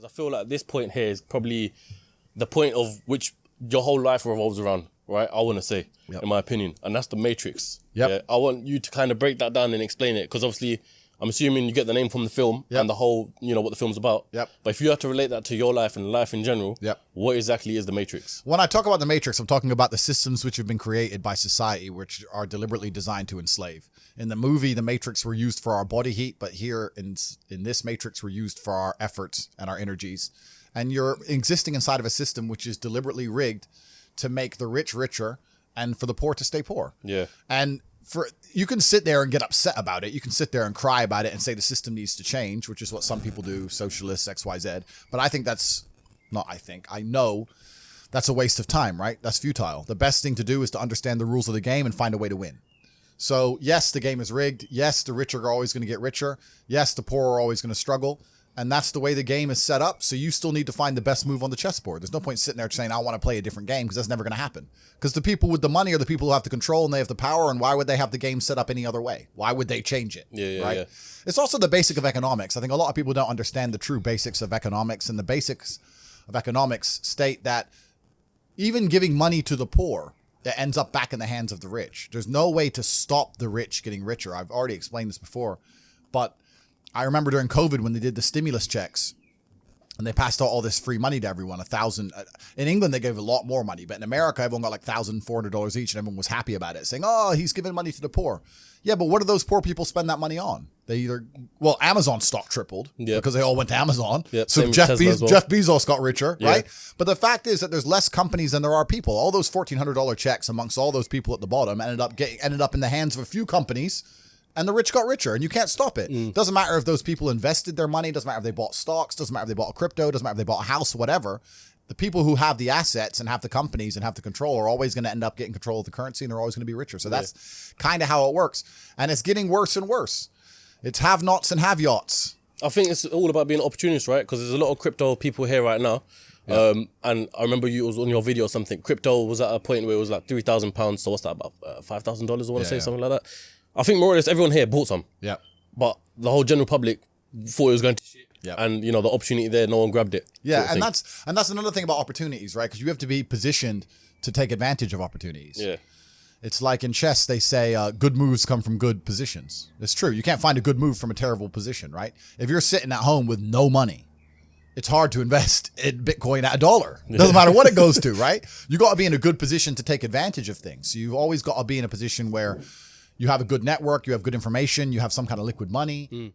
I feel like this point here is probably the point of which your whole life revolves around, right? I want to say, in my opinion. And that's the matrix. Yeah. I want you to kind of break that down and explain it. Because obviously, I'm assuming you get the name from the film and the whole, what the film's about. But if you have to relate that to your life and life in general, what exactly is the matrix? When I talk about the matrix, I'm talking about the systems which have been created by society, which are deliberately designed to enslave. In the movie, the matrix were used for our body heat, but here in this matrix, we're used for our efforts and our energies. And you're existing inside of a system which is deliberately rigged to make the rich richer and for the poor to stay poor. And you can sit there and get upset about it. You can sit there and cry about it and say the system needs to change, which is what some people do, socialists, XYZ. But I know that's a waste of time, right? That's futile. The best thing to do is to understand the rules of the game and find a way to win. So yes, the game is rigged. Yes, the rich are always going to get richer. Yes, the poor are always going to struggle. And that's the way the game is set up. So you still need to find the best move on the chessboard. There's no point sitting there saying, I want to play a different game, because that's never going to happen. Because the people with the money are the people who have the control and they have the power. And why would they have the game set up any other way? Why would they change it? Right? It's also the basic of economics. I think a lot of people don't understand the true basics of economics. And the basics of economics state that even giving money to the poor, it ends up back in the hands of the rich. There's no way to stop the rich getting richer. I've already explained this before. But I remember during COVID when they did the stimulus checks and they passed out all this free money to everyone, $1,000. In England, they gave a lot more money. But in America, everyone got like $1,400 each and everyone was happy about it, saying, oh, he's giving money to the poor. Yeah, but what do those poor people spend that money on? Amazon stock tripled because they all went to Amazon. So Jeff Bezos got richer, right? But the fact is that there's less companies than there are people. All those $1,400 checks amongst all those people at the bottom ended up in the hands of a few companies. And the rich got richer, and you can't stop it. Doesn't matter if those people invested their money. Doesn't matter if they bought stocks. Doesn't matter if they bought a crypto. Doesn't matter if they bought a house, whatever. The people who have the assets and have the companies and have the control are always going to end up getting control of the currency, and they're always going to be richer. So that's kind of how it works. And it's getting worse and worse. It's have-nots and have-yachts. I think it's all about being an opportunist, right? Because there's a lot of crypto people here right now. And I remember you was on your video or something. Crypto was at a point where it was like £3,000. So what's that, about $5,000? I want to say something like that. I think more or less everyone here bought some. But the whole general public thought it was going to shit. And, the opportunity there, no one grabbed it. And that's another thing about opportunities, right? Because you have to be positioned to take advantage of opportunities. It's like in chess, they say good moves come from good positions. It's true. You can't find a good move from a terrible position, right? If you're sitting at home with no money, it's hard to invest in Bitcoin at $1. Doesn't matter what it goes to, right? You got to be in a good position to take advantage of things. So you've always got to be in a position where you have a good network, you have good information, you have some kind of liquid money.